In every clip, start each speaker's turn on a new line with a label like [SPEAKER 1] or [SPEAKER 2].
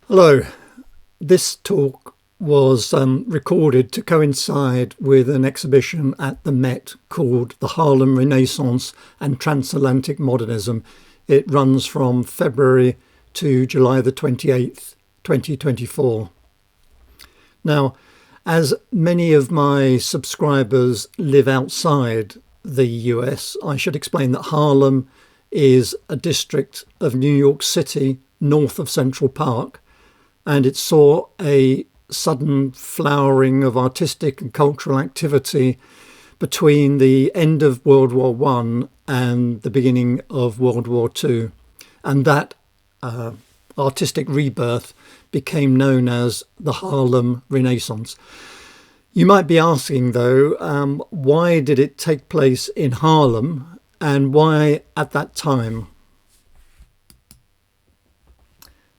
[SPEAKER 1] Hello. This talk was recorded to coincide with an exhibition at the Met called the Harlem Renaissance and Transatlantic Modernism. It runs from February to July the 28th, 2024. Now, as many of my subscribers live outside the US, I should explain that Harlem is a district of New York City north of Central Park, and it saw a sudden flowering of artistic and cultural activity between the end of World War I and the beginning of World War II. And that artistic rebirth became known as the Harlem Renaissance. You might be asking, though, why did it take place in Harlem and why at that time?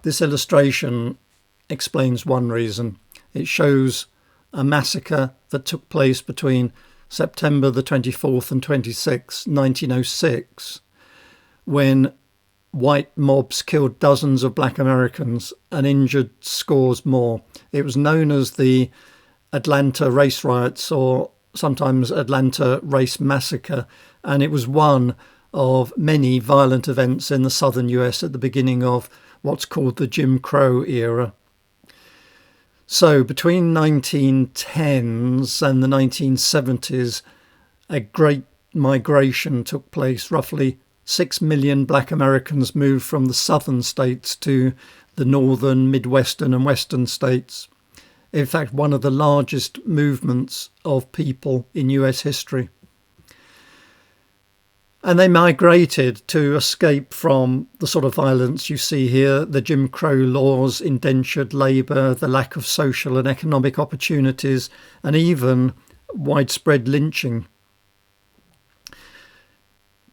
[SPEAKER 1] This illustration explains one reason. It shows a massacre that took place between September the 24th and 26th, 1906, when white mobs killed dozens of black Americans and injured scores more. It was known as the Atlanta Race Riots, or sometimes Atlanta Race Massacre, and it was one of many violent events in the southern US at the beginning of what's called the Jim Crow era. So between 1910s and the 1970s, a great migration took place. Roughly 6 million black Americans moved from the southern states to the northern, Midwestern and Western states. In fact, one of the largest movements of people in US history. And they migrated to escape from the sort of violence you see here, the Jim Crow laws, indentured labour, the lack of social and economic opportunities, and even widespread lynching.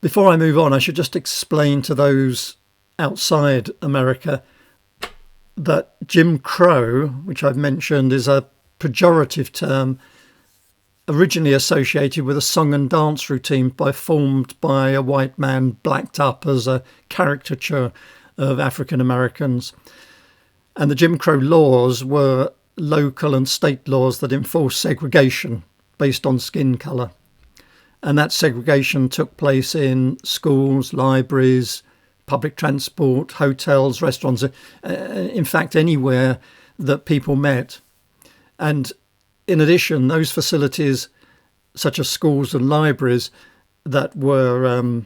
[SPEAKER 1] Before I move on, I should just explain to those outside America that Jim Crow, which I've mentioned, is a pejorative term originally associated with a song and dance routine performed by a white man blacked up as a caricature of African Americans. And the Jim Crow laws were local and state laws that enforced segregation based on skin colour. And that segregation took place in schools, libraries, public transport, hotels, restaurants, in fact, anywhere that people met. And in addition, those facilities, such as schools and libraries that were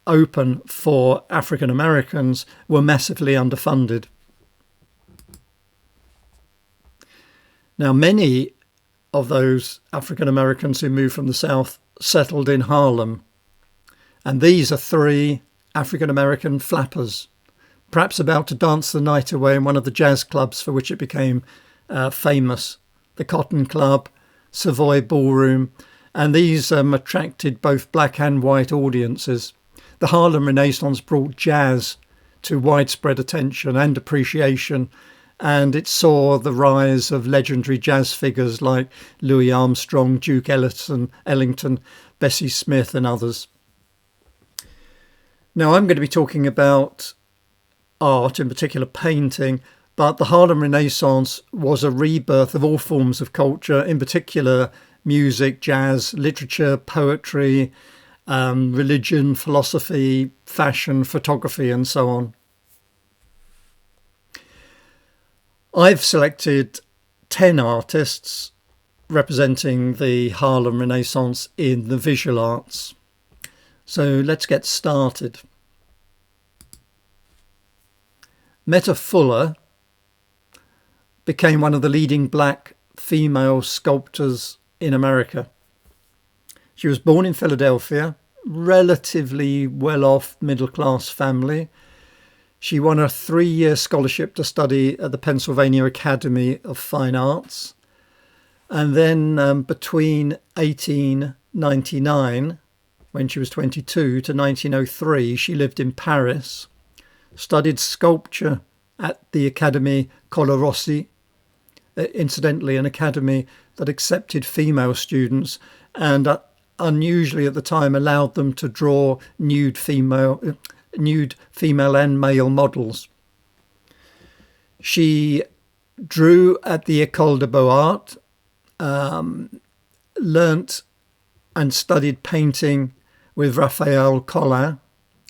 [SPEAKER 1] open for African Americans, were massively underfunded. Now, many of those African Americans who moved from the South settled in Harlem. And these are 3 African American flappers, perhaps about to dance the night away in one of the jazz clubs for which it became famous. The Cotton Club, Savoy Ballroom, and these attracted both black and white audiences. The Harlem Renaissance brought jazz to widespread attention and appreciation, and it saw the rise of legendary jazz figures like Louis Armstrong, Duke Ellington, Bessie Smith, and others. Now, I'm going to be talking about art, in particular painting, but the Harlem Renaissance was a rebirth of all forms of culture, in particular music, jazz, literature, poetry, religion, philosophy, fashion, photography, and so on. I've selected 10 artists representing the Harlem Renaissance in the visual arts. So let's get started. Meta Fuller became one of the leading black female sculptors in America. She was born in Philadelphia, relatively well-off middle-class family. She won a 3-year scholarship to study at the Pennsylvania Academy of Fine Arts. And then between 1899, when she was 22, to 1903, she lived in Paris, studied sculpture at the Academy Colarossi, incidentally an academy that accepted female students and unusually at the time allowed them to draw nude female and male models. She drew at the École des Beaux-Arts, learnt and studied painting with Raphael Collin,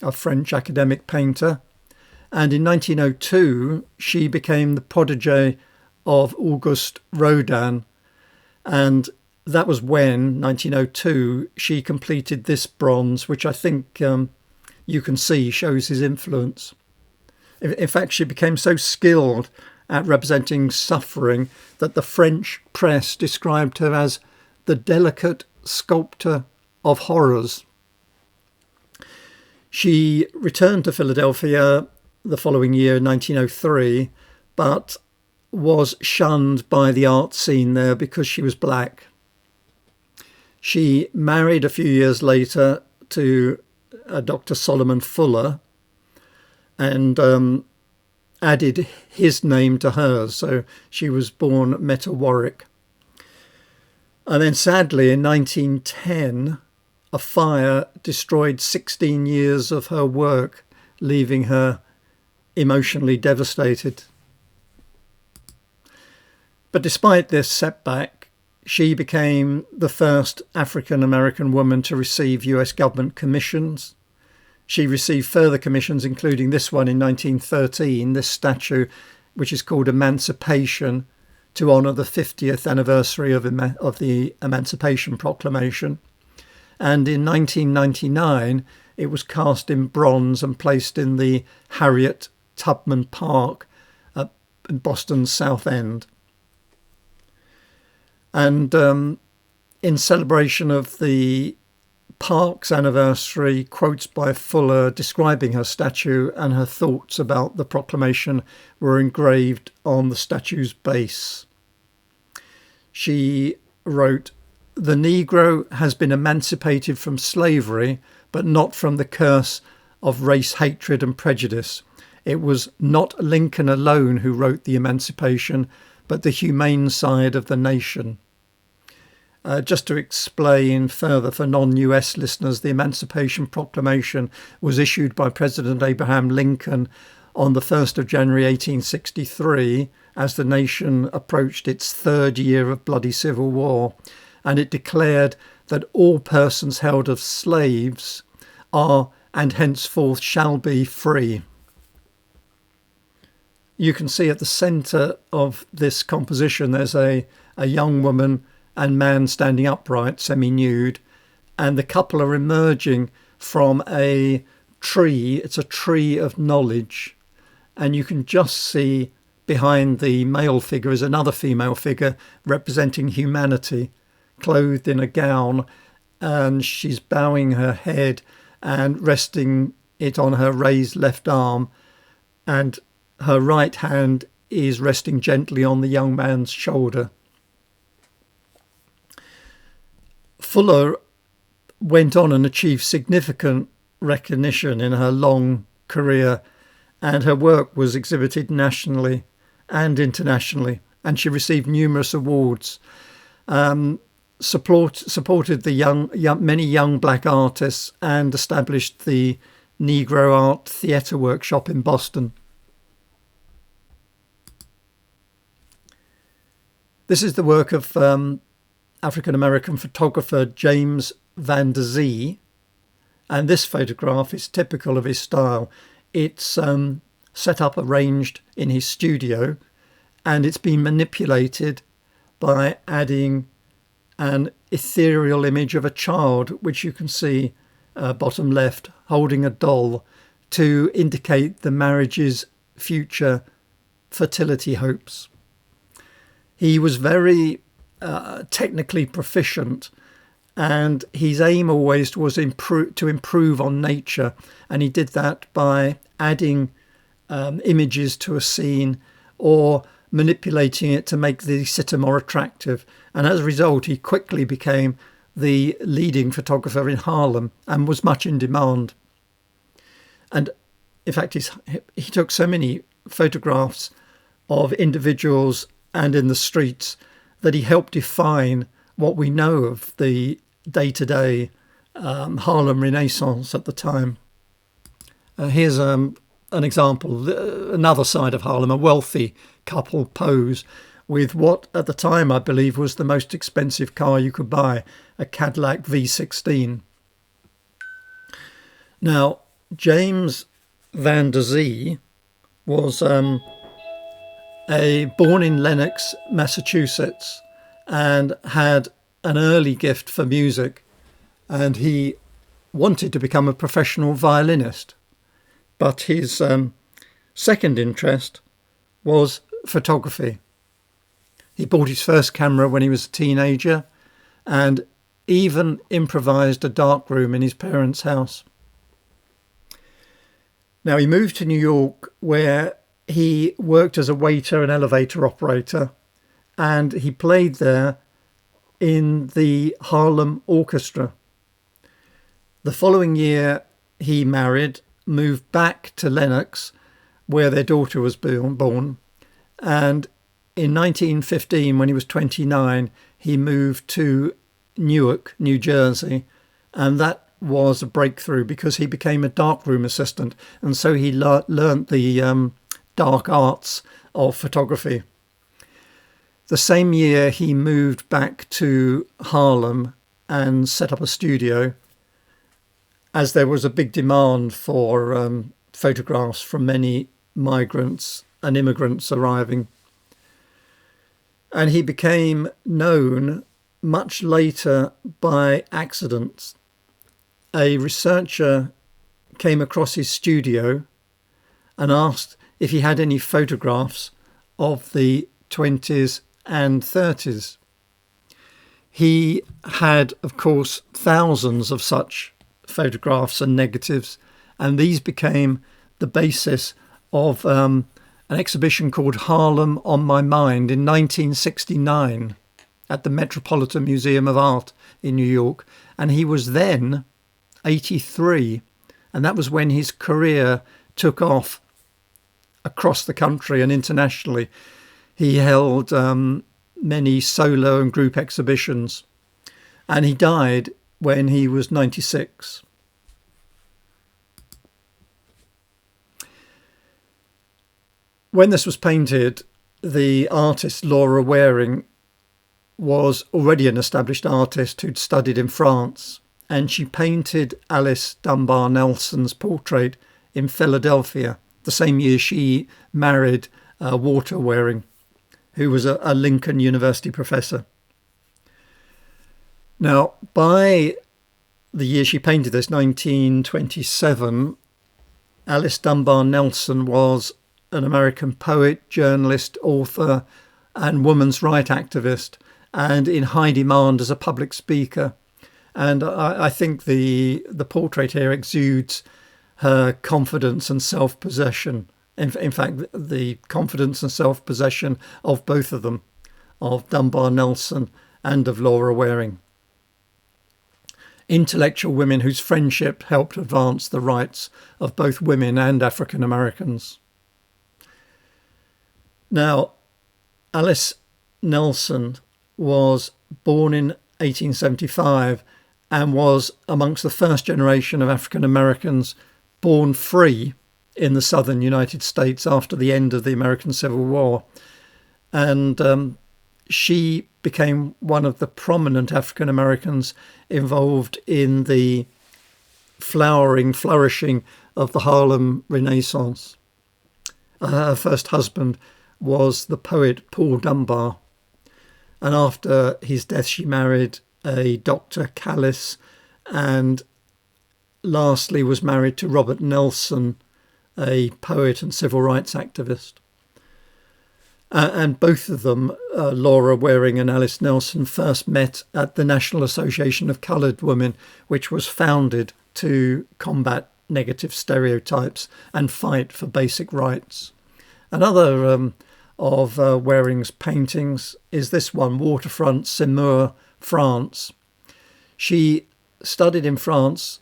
[SPEAKER 1] a French academic painter. And in 1902, she became the protégée of Auguste Rodin. And that was when, 1902, she completed this bronze, which I think you can see shows his influence. In fact, she became so skilled at representing suffering that the French press described her as the delicate sculptor of horrors. She returned to Philadelphia the following year, 1903, but was shunned by the art scene there because she was black. She married a few years later to Dr. Solomon Fuller and added his name to hers. So she was born Meta Warrick. And then sadly, in 1910, a fire destroyed 16 years of her work, leaving her emotionally devastated. But despite this setback, she became the first African-American woman to receive US government commissions. She received further commissions, including this one in 1913, this statue, which is called Emancipation, to honour the 50th anniversary of the Emancipation Proclamation. And in 1999, it was cast in bronze and placed in the Harriet Tubman Park in Boston's South End. And in celebration of the park's anniversary, quotes by Fuller describing her statue and her thoughts about the proclamation were engraved on the statue's base. She wrote, "The Negro has been emancipated from slavery, but not from the curse of race hatred and prejudice. It was not Lincoln alone who wrote the Emancipation, but the humane side of the nation." Just to explain further for non-US listeners, the Emancipation Proclamation was issued by President Abraham Lincoln on the 1st of January 1863 as the nation approached its third year of bloody civil war, and it declared that all persons held as slaves are and henceforth shall be free. You can see at the centre of this composition there's a young woman and man standing upright, semi-nude, and the couple are emerging from a tree. It's a tree of knowledge, and you can just see behind the male figure is another female figure representing humanity, clothed in a gown, and she's bowing her head and resting it on her raised left arm, and her right hand is resting gently on the young man's shoulder. Fuller went on and achieved significant recognition in her long career, and her work was exhibited nationally and internationally, and she received numerous awards. Supported the many young black artists and established the Negro Art Theatre Workshop in Boston. This is the work of African-American photographer James VanDerZee, and this photograph is typical of his style. It's set up, arranged in his studio, and it's been manipulated by adding an ethereal image of a child, which you can see bottom left, holding a doll to indicate the marriage's future fertility hopes. He was very technically proficient, and his aim always was to improve on nature, and he did that by adding images to a scene or manipulating it to make the sitter more attractive. And as a result, he quickly became the leading photographer in Harlem and was much in demand. And in fact, he took so many photographs of individuals and in the streets that he helped define what we know of the day-to-day Harlem Renaissance at the time. Here's a an example, another side of Harlem, a wealthy couple pose with what at the time I believe was the most expensive car you could buy, a Cadillac V16. Now, James VanDerZee was born in Lenox, Massachusetts, and had an early gift for music, and he wanted to become a professional violinist. But his second interest was photography. He bought his first camera when he was a teenager and even improvised a darkroom in his parents' house. Now, he moved to New York, where he worked as a waiter and elevator operator, and he played there in the Harlem Orchestra. The following year, he married, moved back to Lenox, where their daughter was born, and in 1915, when he was 29, he moved to Newark, New Jersey, and that was a breakthrough because he became a darkroom assistant, and so he learnt the dark arts of photography. The same year, he moved back to Harlem and set up a studio, as there was a big demand for photographs from many migrants and immigrants arriving. And he became known much later by accidents. A researcher came across his studio and asked if he had any photographs of the 20s and 30s. He had, of course, thousands of such photographs and negatives, and these became the basis of an exhibition called Harlem on My Mind in 1969 at the Metropolitan Museum of Art in New York. And he was then 83, and that was when his career took off across the country and internationally. He held many solo and group exhibitions, and he died when he was 96. When this was painted, the artist Laura Waring was already an established artist who'd studied in France, and she painted Alice Dunbar Nelson's portrait in Philadelphia the same year she married Walter Waring, who was a Lincoln University professor. Now, by the year she painted this, 1927, Alice Dunbar Nelson was an American poet, journalist, author, and women's rights activist, and in high demand as a public speaker. And I think the portrait here exudes her confidence and self-possession. In fact, the confidence and self-possession of both of them, of Dunbar Nelson and of Laura Waring. Intellectual women whose friendship helped advance the rights of both women and African Americans. Now, Alice Nelson was born in 1875 and was amongst the first generation of African Americans born free in the southern United States after the end of the American Civil War. And she became one of the prominent African Americans involved in the flourishing of the Harlem Renaissance. Her first husband was the poet Paul Dunbar, and after his death she married a Dr. Callis, and lastly was married to Robert Nelson, a poet and civil rights activist. And both of them, Laura Waring and Alice Nelson, first met at the National Association of Coloured Women, which was founded to combat negative stereotypes and fight for basic rights. Another of Waring's paintings is this one, Waterfront, Semur, France. She studied in France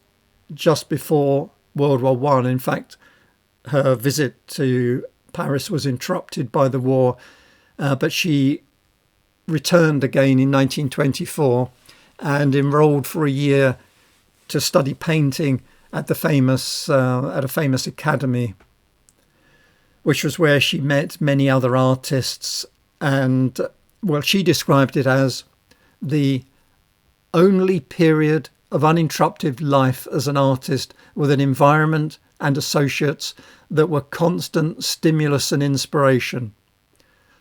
[SPEAKER 1] just before World War I. In fact, her visit to Paris was interrupted by the war, but she returned again in 1924 and enrolled for a year to study painting at a famous academy which was where she met many other artists. And, well, she described it as the only period of uninterrupted life as an artist, with an environment and associates that were constant stimulus and inspiration.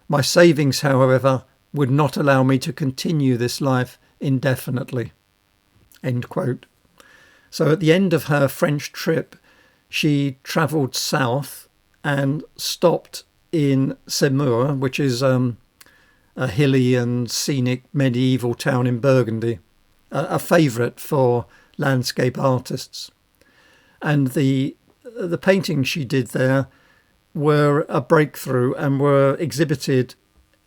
[SPEAKER 1] My savings, however, would not allow me to continue this life indefinitely. End quote. So at the end of her French trip, she travelled south and stopped in Semur, which is a hilly and scenic medieval town in Burgundy, a favourite for landscape artists. And the paintings she did there were a breakthrough and were exhibited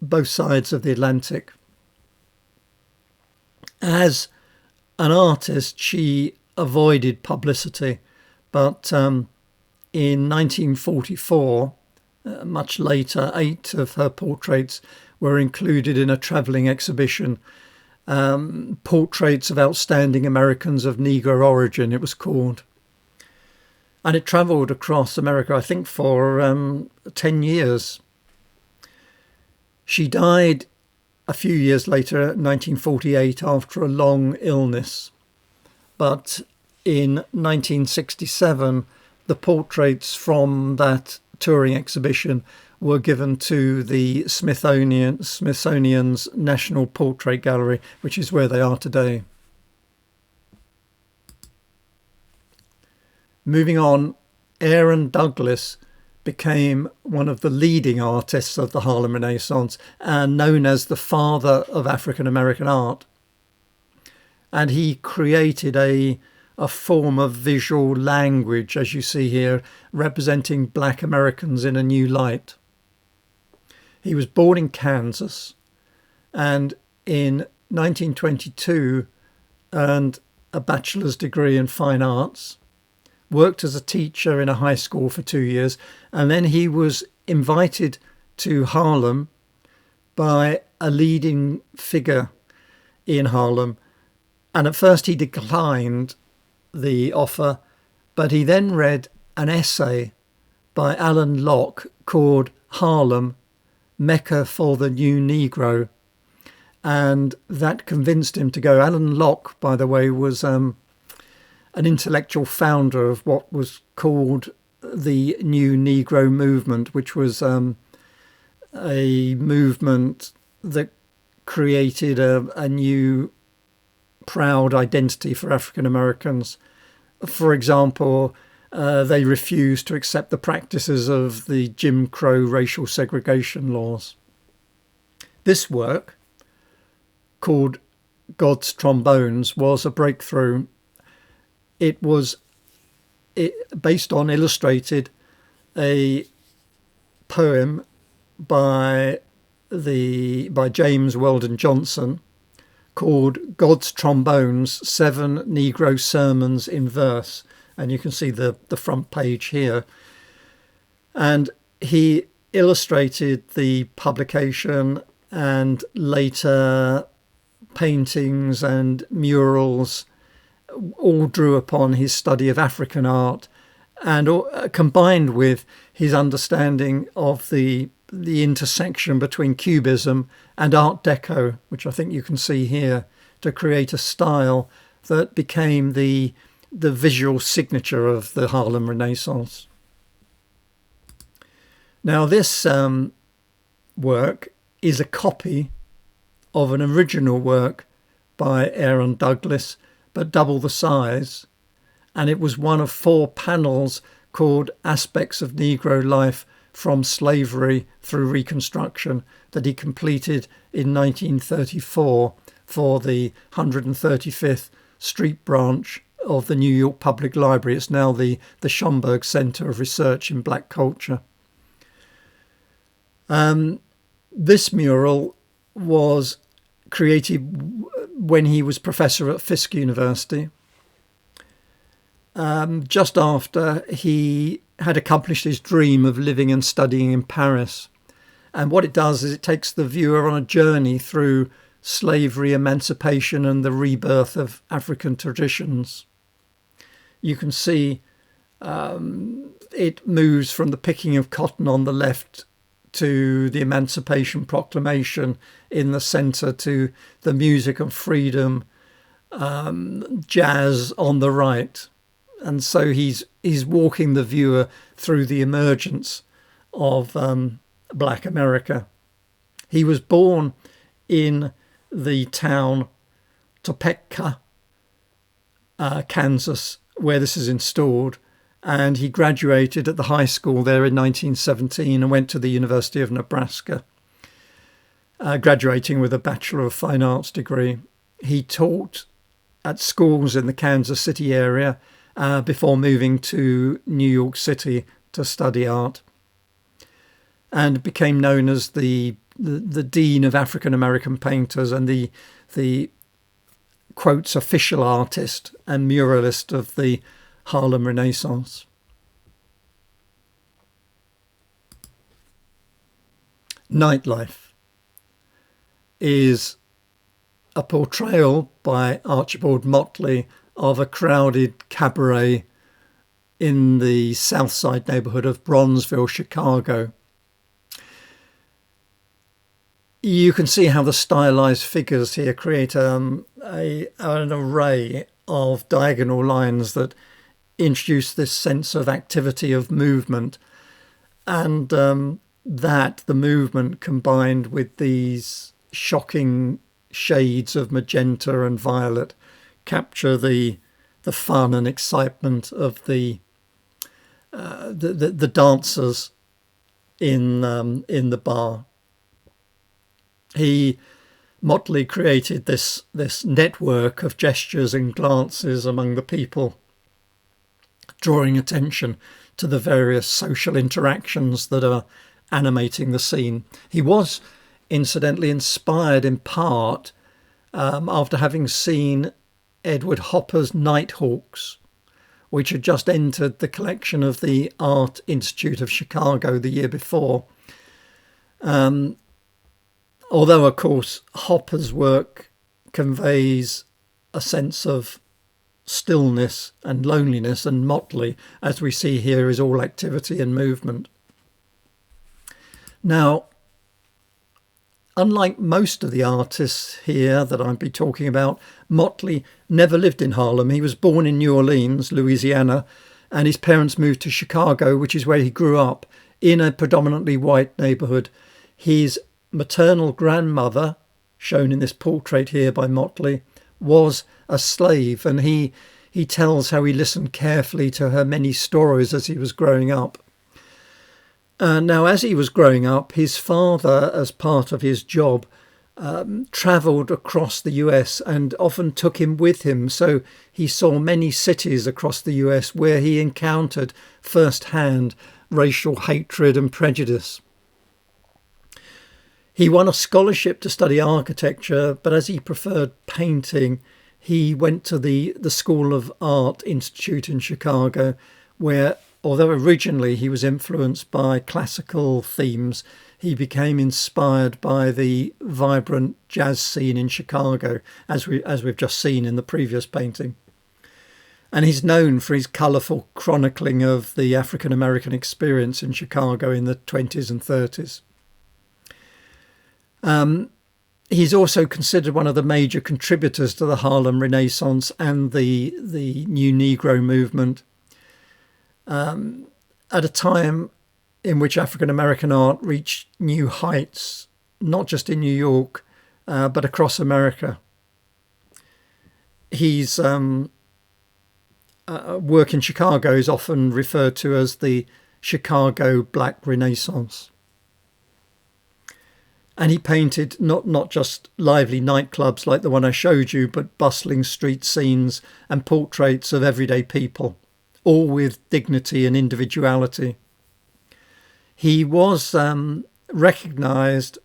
[SPEAKER 1] both sides of the Atlantic. As an artist, she avoided publicity, but in 1944, much later, 8 of her portraits were included in a travelling exhibition, Portraits of Outstanding Americans of Negro Origin, it was called. And it travelled across America, I think, for 10 years. She died a few years later, 1948, after a long illness. But in 1967, the portraits from that touring exhibition were given to the Smithsonian's National Portrait Gallery, which is where they are today. Moving on, Aaron Douglas became one of the leading artists of the Harlem Renaissance and known as the father of African American art. And he created a form of visual language, as you see here, representing Black Americans in a new light. He was born in Kansas and in 1922 earned a bachelor's degree in fine arts, worked as a teacher in a high school for 2 years, and then he was invited to Harlem by a leading figure in Harlem. And at first he declined the offer, but he then read an essay by Alan Locke called Harlem, Mecca for the New Negro. And that convinced him to go. Alan Locke, by the way, was an intellectual founder of what was called the New Negro movement, which was a movement that created a new proud identity for African Americans. For example, they refused to accept the practices of the Jim Crow racial segregation laws. This work, called God's Trombones, was a breakthrough. It was based on, illustrated, a poem by James Weldon Johnson called God's Trombones, 7 Negro Sermons in Verse. And you can see the front page here. And he illustrated the publication, and later paintings and murals all drew upon his study of African art, and combined with his understanding of the intersection between Cubism and Art Deco, which I think you can see here, to create a style that became the visual signature of the Harlem Renaissance. Now, this work is a copy of an original work by Aaron Douglas, but double the size, and it was one of 4 panels called Aspects of Negro Life from Slavery Through Reconstruction that he completed in 1934 for the 135th Street branch of the New York Public Library. It's now the Schomburg Center of Research in Black Culture. This mural was created when he was professor at Fisk University, just after he had accomplished his dream of living and studying in Paris. And what it does is it takes the viewer on a journey through slavery, emancipation, and the rebirth of African traditions. You can see it moves from the picking of cotton on the left to the Emancipation Proclamation in the centre, to the music of freedom, jazz on the right. And so he's walking the viewer through the emergence of Black America. He was born in the town Topeka, Kansas, where this is installed, and he graduated at the high school there in 1917 and went to the University of Nebraska, graduating with a Bachelor of Fine Arts degree. He taught at schools in the Kansas City area before moving to New York City to study art, and became known as the Dean of African American painters and the quotes official artist and muralist of the Harlem Renaissance. Nightlife is a portrayal by Archibald Motley of a crowded cabaret in the South Side neighborhood of Bronzeville, Chicago. You can see how the stylized figures here create an array of diagonal lines that introduce this sense of activity, of movement, and that the movement combined with these shocking shades of magenta and violet capture the fun and excitement of the dancers in the bar. Motley created this network of gestures and glances among the people, drawing attention to the various social interactions that are animating the scene. He was incidentally inspired in part after having seen Edward Hopper's Nighthawks, which had just entered the collection of the Art Institute of Chicago the year before. Although, of course, Hopper's work conveys a sense of stillness and loneliness, and Motley, as we see here, is all activity and movement. Now, unlike most of the artists here that I'll be talking about, Motley never lived in Harlem. He was born in New Orleans, Louisiana, and his parents moved to Chicago, which is where he grew up, in a predominantly white neighborhood. His maternal grandmother, shown in this portrait here by Motley, was a slave, and he tells how he listened carefully to her many stories as he was growing up. Now, as he was growing up, his father, as part of his job, travelled across the US and often took him with him. So he saw many cities across the US where he encountered firsthand racial hatred and prejudice. He won a scholarship to study architecture, but as he preferred painting, he went to the School of Art Institute in Chicago, where, although originally he was influenced by classical themes, he became inspired by the vibrant jazz scene in Chicago, as we've just seen in the previous painting. And he's known for his colourful chronicling of the African American experience in Chicago in the 20s and 30s. He's also considered one of the major contributors to the Harlem Renaissance and the new Negro movement, at a time in which African American art reached new heights, not just in New York, but across America. His work in Chicago is often referred to as the Chicago Black Renaissance. And he painted not just lively nightclubs like the one I showed you, but bustling street scenes and portraits of everyday people, all with dignity and individuality. He was recognised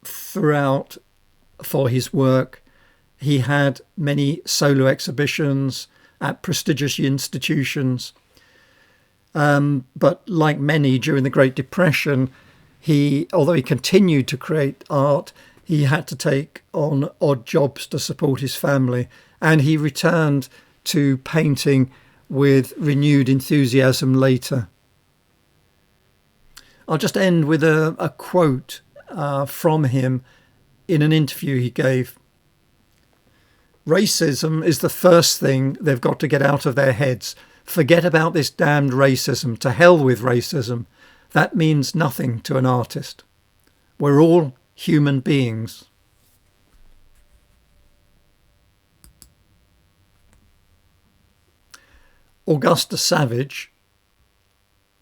[SPEAKER 1] throughout for his work. He had many solo exhibitions at prestigious institutions. But like many during the Great Depression, although he continued to create art, he had to take on odd jobs to support his family, and he returned to painting with renewed enthusiasm later. I'll just end with a quote from him in an interview he gave. "Racism is the first thing they've got to get out of their heads. Forget about this damned racism. To hell with racism. That means nothing to an artist. We're all human beings." Augusta Savage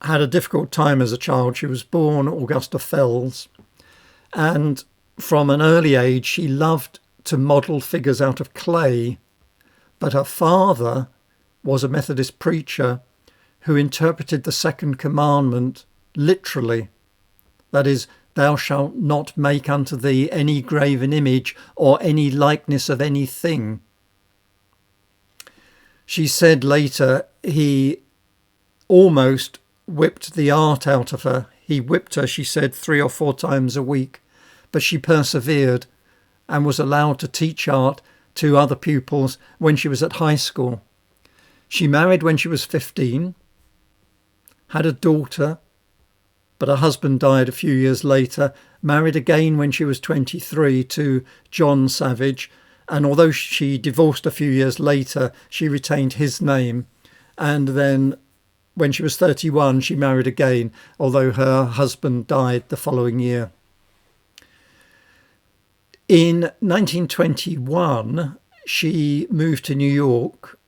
[SPEAKER 1] had a difficult time as a child. She was born Augusta Fells, and from an early age she loved to model figures out of clay, but her father was a Methodist preacher who interpreted the second commandment literally. That is, "Thou shalt not make unto thee any graven image or any likeness of anything." She said later he almost whipped the art out of her. He whipped her, she said, 3 or 4 times a week, but she persevered and was allowed to teach art to other pupils when she was at high school. She married when she was 15, had a daughter, but her husband died a few years later, married again when she was 23 to John Savage, and although she divorced a few years later, she retained his name. And then when she was 31, she married again, although her husband died the following year. In 1921, she moved to New York,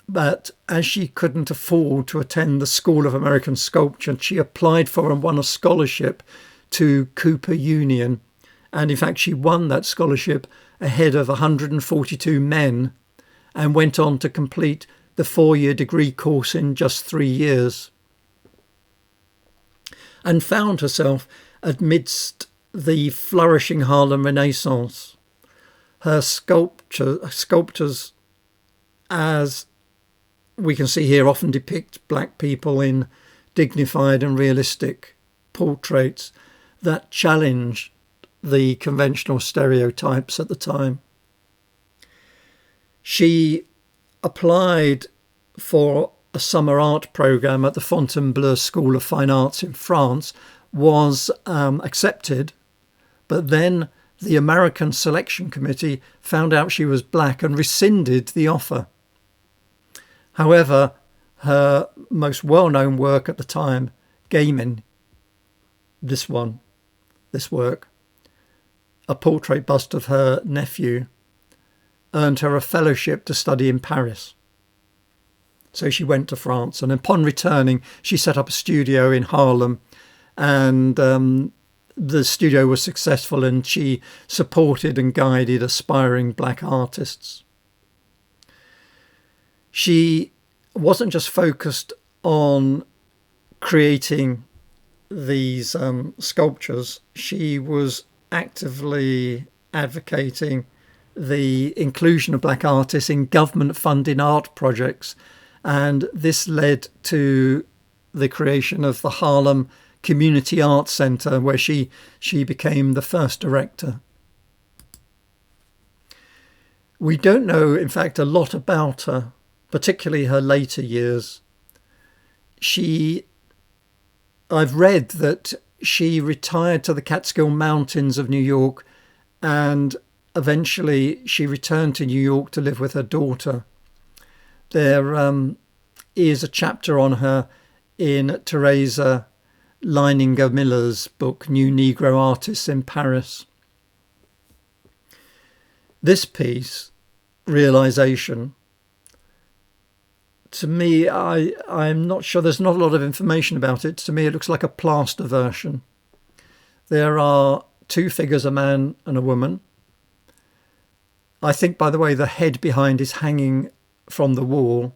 [SPEAKER 1] but as she couldn't afford to attend the School of American Sculpture, she applied for and won a scholarship to Cooper Union. And in fact, she won that scholarship ahead of 142 men and went on to complete the 4-year degree course in just 3 years, and found herself amidst the flourishing Harlem Renaissance. Her sculptures, as we can see here, often depict black people in dignified and realistic portraits that challenge the conventional stereotypes at the time. She applied for a summer art programme at the Fontainebleau School of Fine Arts in France, was accepted, but then the American Selection Committee found out she was black and rescinded the offer. However, her most well-known work at the time, Gaiman, this work, a portrait bust of her nephew, earned her a fellowship to study in Paris. So she went to France, and upon returning, she set up a studio in Harlem, and the studio was successful, and she supported and guided aspiring black artists. She wasn't just focused on creating these sculptures. She was actively advocating the inclusion of black artists in government-funded art projects, and this led to the creation of the Harlem Community Arts Centre, where she became the first director. We don't know, in fact, a lot about her, particularly her later years. I've read that she retired to the Catskill Mountains of New York, and eventually she returned to New York to live with her daughter. There is a chapter on her in Teresa Leininger Miller's book, New Negro Artists in Paris. This piece, Realization, to me, I'm not sure, there's not a lot of information about it. To me, it looks like a plaster version. There are 2 figures, a man and a woman. I think, by the way, the head behind is hanging from the wall.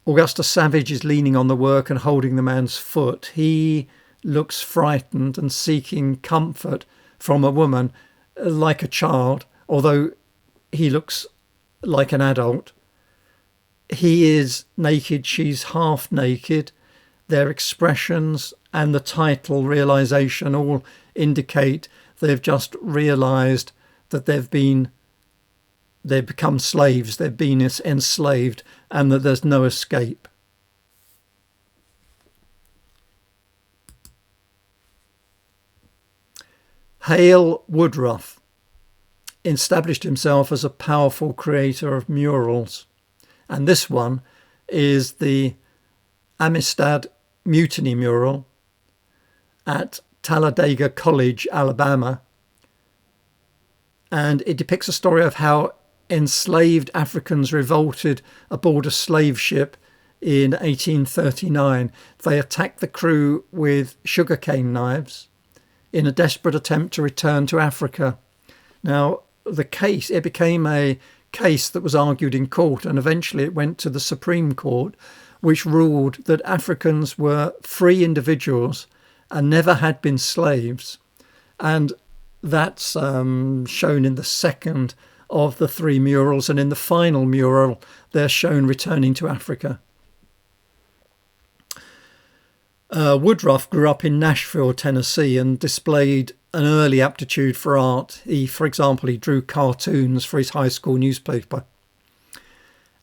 [SPEAKER 1] Augusta Savage is leaning on the work and holding the man's foot. He looks frightened and seeking comfort from a woman, like a child, although he looks like an adult. He is naked, she's half naked. Their expressions and the title, Realization, all indicate they've just realised that they've been they've become slaves, they've been enslaved, and that there's no escape. Hale Woodruff established himself as a powerful creator of murals, and this one is the Amistad Mutiny mural at Talladega College, Alabama, and it depicts a story of how enslaved Africans revolted aboard a slave ship in 1839. They attacked the crew with sugarcane knives in a desperate attempt to return to Africa. Now, it became a case that was argued in court, and eventually it went to the Supreme Court, which ruled that Africans were free individuals and never had been slaves. And that's shown in the second of the three murals, and in the final mural they're shown returning to Africa. Woodruff grew up in Nashville, Tennessee, and displayed an early aptitude for art. For example, he drew cartoons for his high school newspaper.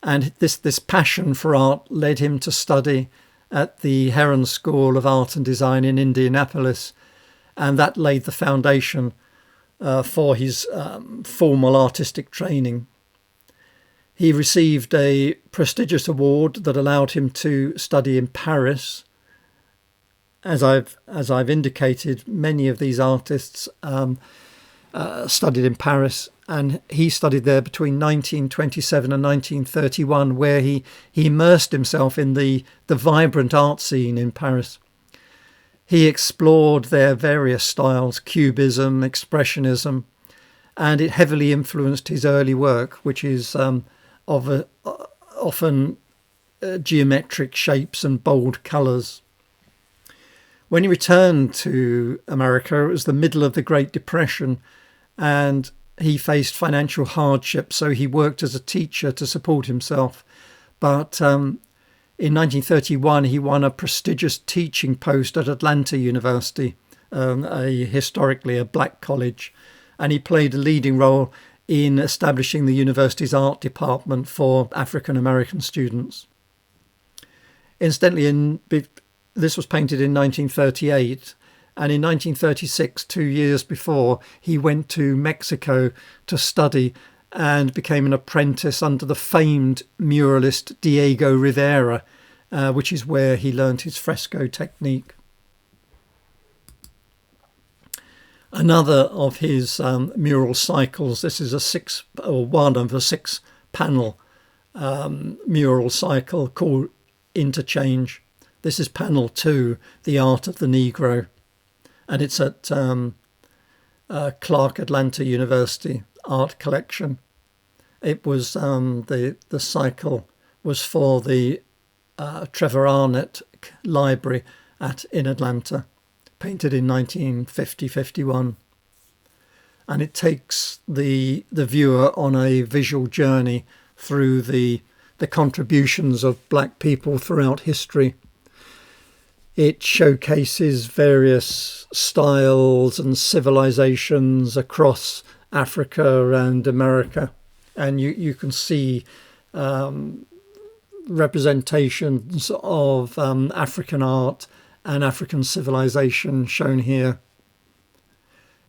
[SPEAKER 1] And this passion for art led him to study at the Heron School of Art and Design in Indianapolis, and that laid the foundation for his formal artistic training. He received a prestigious award that allowed him to study in Paris. As I've indicated, many of these artists studied in Paris, and he studied there between 1927 and 1931, where he immersed himself in the vibrant art scene in Paris. He explored their various styles, Cubism, Expressionism, and it heavily influenced his early work, which is often geometric shapes and bold colours. When he returned to America, it was the middle of the Great Depression, and he faced financial hardship, so he worked as a teacher to support himself. But in 1931, he won a prestigious teaching post at Atlanta University, historically a black college, and he played a leading role in establishing the university's art department for African American students. Incidentally, this was painted in 1938, and in 1936, 2 years before, he went to Mexico to study and became an apprentice under the famed muralist Diego Rivera, which is where he learned his fresco technique. Another of his mural cycles, this is one of a 6-panel mural cycle called Interchange. This is panel 2, The Art of the Negro, and it's at Clark Atlanta University Art Collection. It was the cycle was for the Trevor Arnett Library in Atlanta, painted in 1950-51, and it takes the viewer on a visual journey through the contributions of black people throughout history. It showcases various styles and civilizations across Africa and America. And you can see representations of African art and African civilization shown here.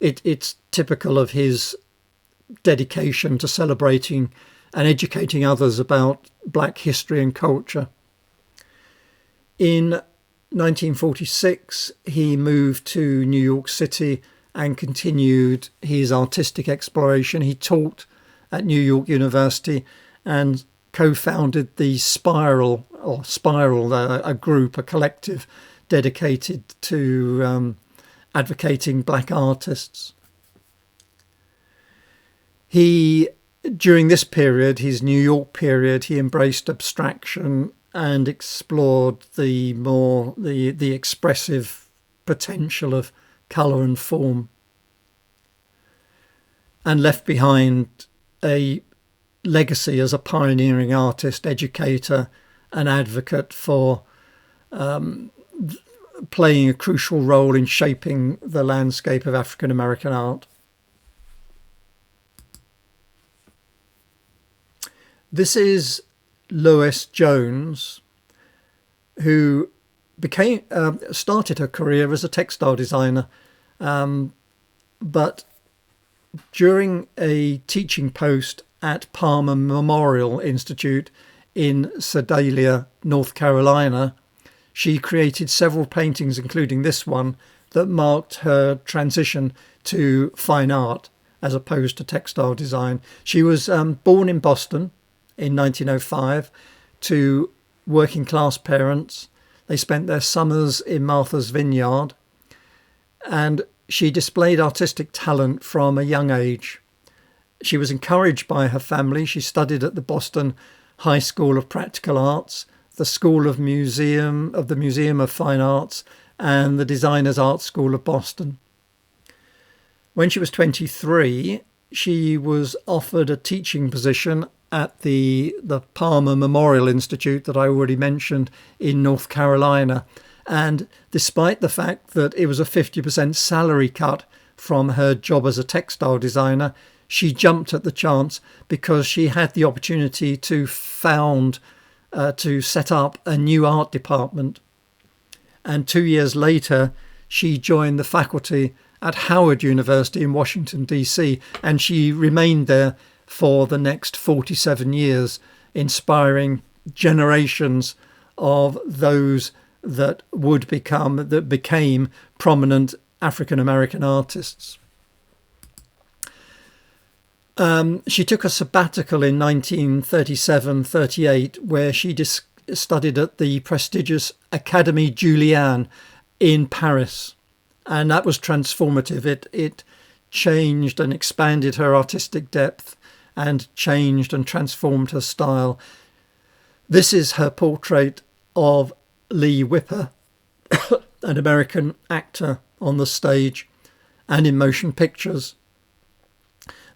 [SPEAKER 1] It's typical of his dedication to celebrating and educating others about black history and culture. In 1946, he moved to New York City and continued his artistic exploration. He taught at New York University and co-founded the Spiral, a group, a collective dedicated to advocating black artists. During this period, his New York period, he embraced abstraction and explored the expressive potential of colour and form, and left behind a legacy as a pioneering artist, educator and advocate for playing a crucial role in shaping the landscape of African American art. This is Lois Jones, who started her career as a textile designer, but during a teaching post at Palmer Memorial Institute in Sedalia, North Carolina, she created several paintings, including this one, that marked her transition to fine art as opposed to textile design. She was born in Boston in 1905 to working class parents. They spent their summers in Martha's Vineyard, and she displayed artistic talent from a young age. She was encouraged by her family. She studied at the Boston High School of Practical Arts, the School of the Museum of Fine Arts, and the Designers Art School of Boston. When she was 23, she was offered a teaching position at the Palmer Memorial Institute that I already mentioned in North Carolina. And despite the fact that it was a 50% salary cut from her job as a textile designer, she jumped at the chance because she had the opportunity to set up a new art department. And 2 years later, she joined the faculty at Howard University in Washington, D.C., and she remained there for the next 47 years, inspiring generations of those that became prominent African-American artists. She took a sabbatical in 1937-38, where she studied at the prestigious Académie Julian in Paris, and that was transformative. It changed and expanded her artistic depth and changed and transformed her style. This is her portrait of Lee Whipper, an American actor on the stage and in motion pictures,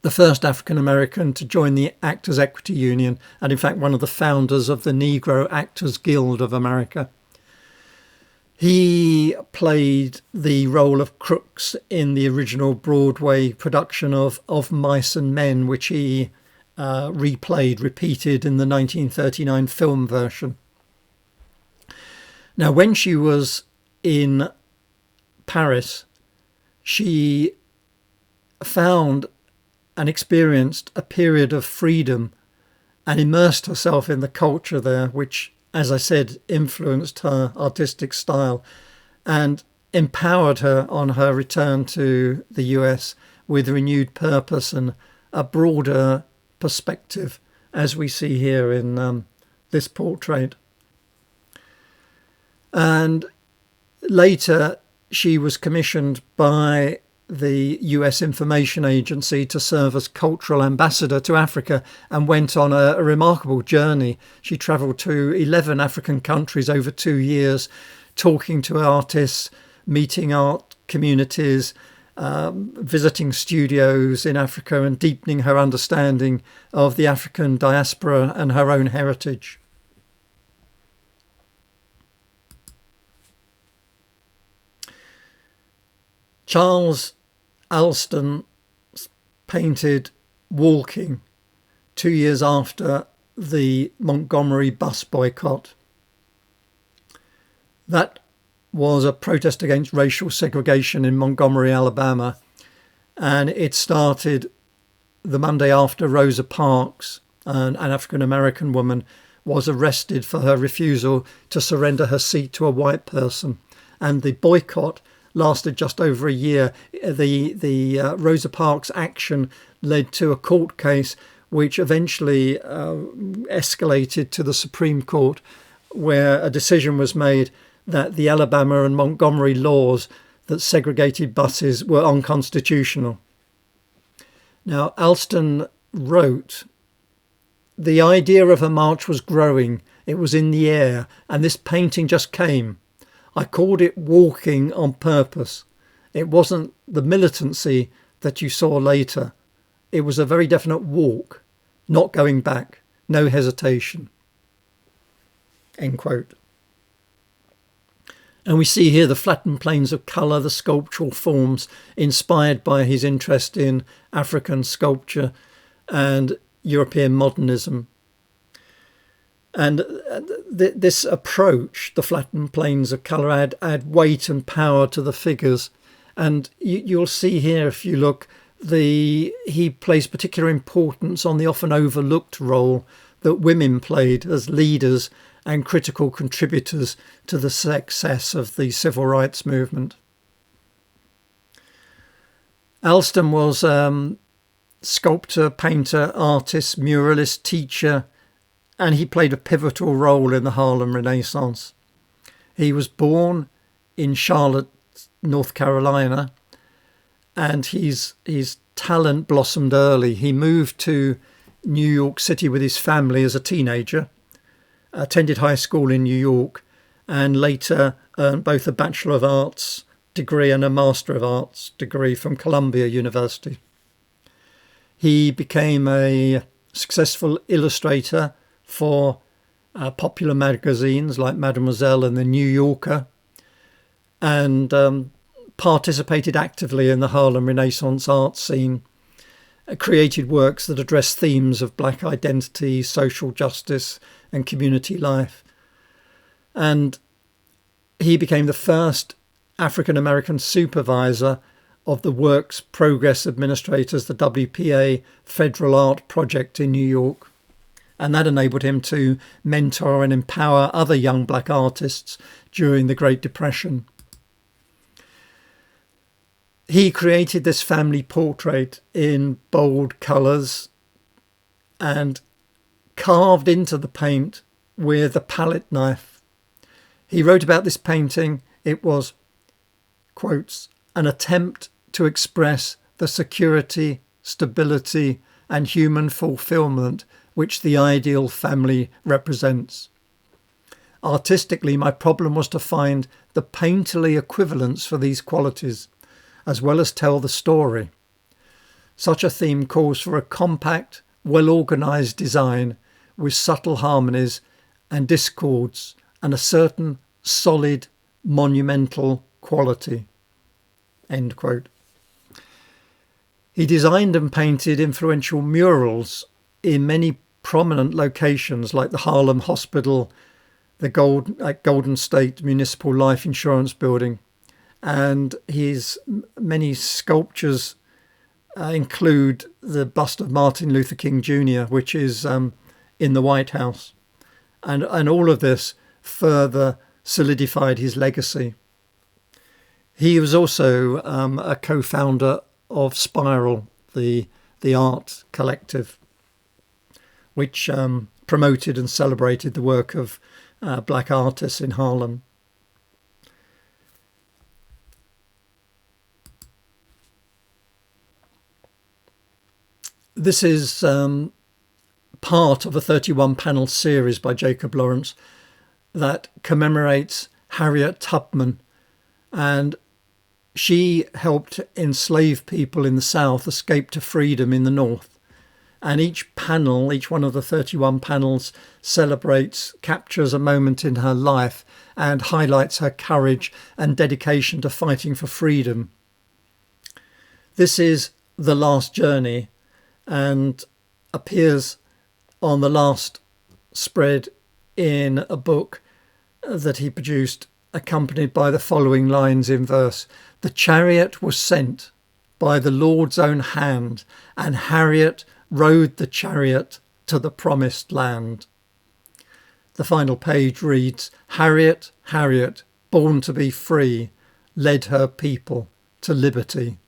[SPEAKER 1] the first African-American to join the Actors Equity Union, and in fact one of the founders of the Negro Actors Guild of America. He played the role of Crooks in the original Broadway production of Mice and Men, which he repeated in the 1939 film version. Now, when she was in Paris, she found and experienced a period of freedom and immersed herself in the culture there, which, as I said, influenced her artistic style and empowered her on her return to the US with renewed purpose and a broader perspective, as we see here in this portrait. And later she was commissioned by the US Information Agency to serve as cultural ambassador to Africa and went on a remarkable journey. She travelled to 11 African countries over 2 years, talking to artists, meeting art communities, visiting studios in Africa and deepening her understanding of the African diaspora and her own heritage. Charles Alston painted Walking 2 years after the Montgomery bus boycott. That was a protest against racial segregation in Montgomery, Alabama, and it started the Monday after Rosa Parks, an African-American woman, was arrested for her refusal to surrender her seat to a white person, and the boycott lasted just over a year. The Rosa Parks action led to a court case which eventually escalated to the Supreme Court, where a decision was made that the Alabama and Montgomery laws that segregated buses were unconstitutional. Now, Alston wrote, "The idea of a march was growing. It was in the air, and this painting just came. I called it Walking on purpose. It wasn't the militancy that you saw later. It was a very definite walk, not going back, no hesitation." End quote. And we see here the flattened planes of colour, the sculptural forms inspired by his interest in African sculpture and European modernism. And this approach, the flattened planes of colour, add weight and power to the figures. And you'll see here, if you look, he plays particular importance on the often overlooked role that women played as leaders and critical contributors to the success of the civil rights movement. Alston was sculptor, painter, artist, muralist, teacher, and he played a pivotal role in the Harlem Renaissance. He was born in Charlotte, North Carolina, and his talent blossomed early. He moved to New York City with his family as a teenager, attended high school in New York, and later earned both a Bachelor of Arts degree and a Master of Arts degree from Columbia University. He became a successful illustrator for popular magazines like Mademoiselle and The New Yorker, and participated actively in the Harlem Renaissance art scene, created works that address themes of black identity, social justice and community life. And he became the first African-American supervisor of the Works Progress Administrators, the WPA Federal Art Project in New York. And that enabled him to mentor and empower other young black artists during the Great Depression. He created this family portrait in bold colours and carved into the paint with a palette knife. He wrote about this painting, it was, quotes, an attempt to express the security, stability and human fulfilment which the ideal family represents. Artistically, my problem was to find the painterly equivalents for these qualities, as well as tell the story. Such a theme calls for a compact, well-organised design with subtle harmonies and discords and a certain solid, monumental quality. End quote. He designed and painted influential murals in many prominent locations like the Harlem Hospital, the Golden State Municipal Life Insurance Building, and his many sculptures include the bust of Martin Luther King Jr., which is in the White House. And all of this further solidified his legacy. He was also a co-founder of Spiral, the art collective, which promoted and celebrated the work of black artists in Harlem. This is part of a 31-panel series by Jacob Lawrence that commemorates Harriet Tubman, and she helped enslaved people in the South escape to freedom in the North. And each one of the 31 panels captures a moment in her life and highlights her courage and dedication to fighting for freedom. This is The Last Journey and appears on the last spread in a book that he produced, accompanied by the following lines in verse. The chariot was sent by the Lord's own hand, and Harriet rode the chariot to the promised land. The final page reads, Harriet, Harriet, born to be free, led her people to liberty.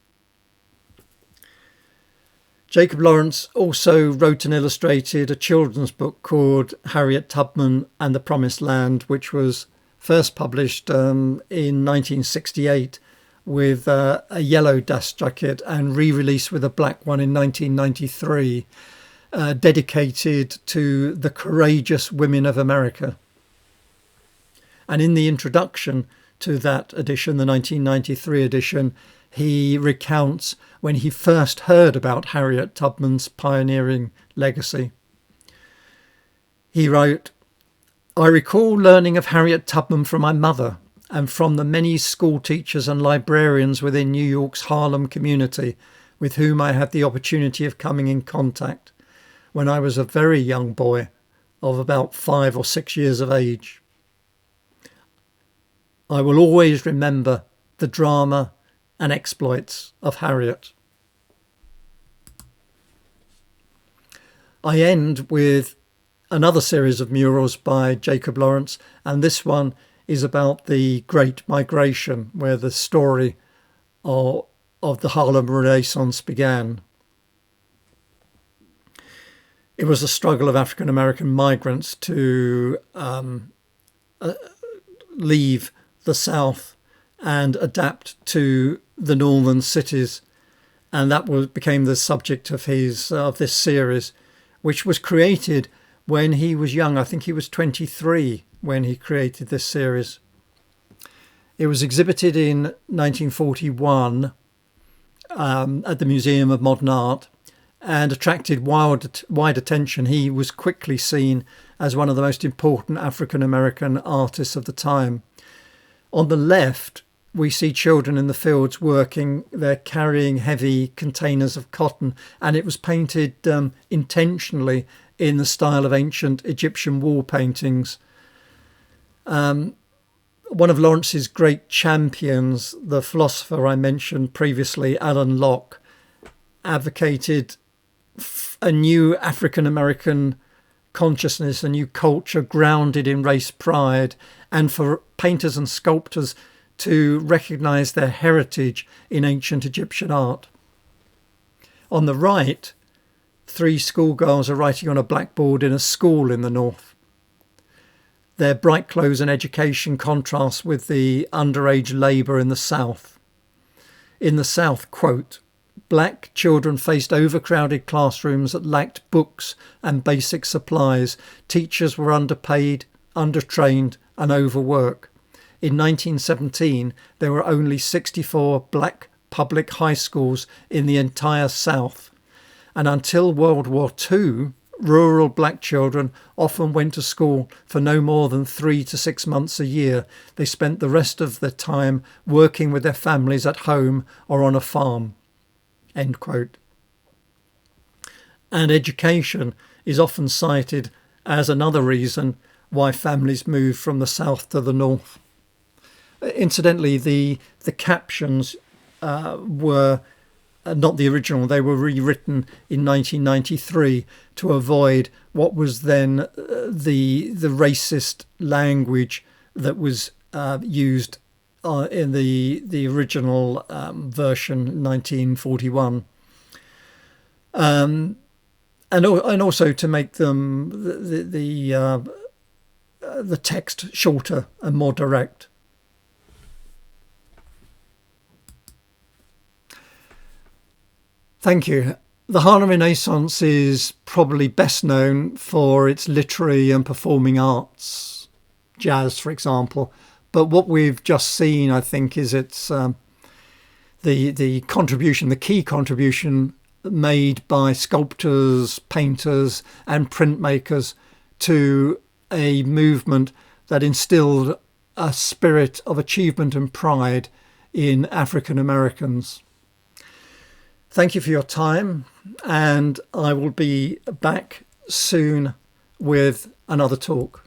[SPEAKER 1] Jacob Lawrence also wrote and illustrated a children's book called Harriet Tubman and the Promised Land, which was first published in 1968 with a yellow dust jacket and re-released with a black one in 1993, dedicated to the courageous women of America. And in the introduction to that edition, the 1993 edition, he recounts when he first heard about Harriet Tubman's pioneering legacy. He wrote, I recall learning of Harriet Tubman from my mother and from the many school teachers and librarians within New York's Harlem community with whom I had the opportunity of coming in contact when I was a very young boy of about 5 or 6 years of age. I will always remember the drama and exploits of Harriet. I end with another series of murals by Jacob Lawrence, and this one is about the Great Migration, where the story of the Harlem Renaissance began. It was a struggle of African American migrants to leave the South and adapt to the northern cities, and that became the subject of this series, which was created when he was young. I think he was 23 when he created this series. It was exhibited in 1941 at the Museum of Modern Art and attracted wide attention. He was quickly seen as one of the most important African American artists of the time. On the left, we see children in the fields working. They're carrying heavy containers of cotton, and it was painted intentionally in the style of ancient Egyptian wall paintings. One of Lawrence's great champions, the philosopher I mentioned previously, Alan Locke, advocated a new African American consciousness, a new culture grounded in race pride, and for painters and sculptors to recognise their heritage in ancient Egyptian art. On the right, 3 schoolgirls are writing on a blackboard in a school in the north. Their bright clothes and education contrast with the underage labour in the south. In the south, quote, "Black children faced overcrowded classrooms that lacked books and basic supplies. Teachers were underpaid, undertrained and overworked. In 1917, there were only 64 black public high schools in the entire South. And until World War II, rural black children often went to school for no more than 3 to 6 months a year. They spent the rest of their time working with their families at home or on a farm." End quote. And education is often cited as another reason why families moved from the south to the north. Incidentally, the captions were not the original. They were rewritten in 1993 to avoid what was then the racist language that was used in the original version, 1941. And also to make them the text shorter and more direct. Thank you. The Harlem Renaissance is probably best known for its literary and performing arts, jazz, for example. But what we've just seen, I think, is its the contribution, the key contribution made by sculptors, painters, and printmakers to a movement that instilled a spirit of achievement and pride in African Americans. Thank you for your time, and I will be back soon with another talk.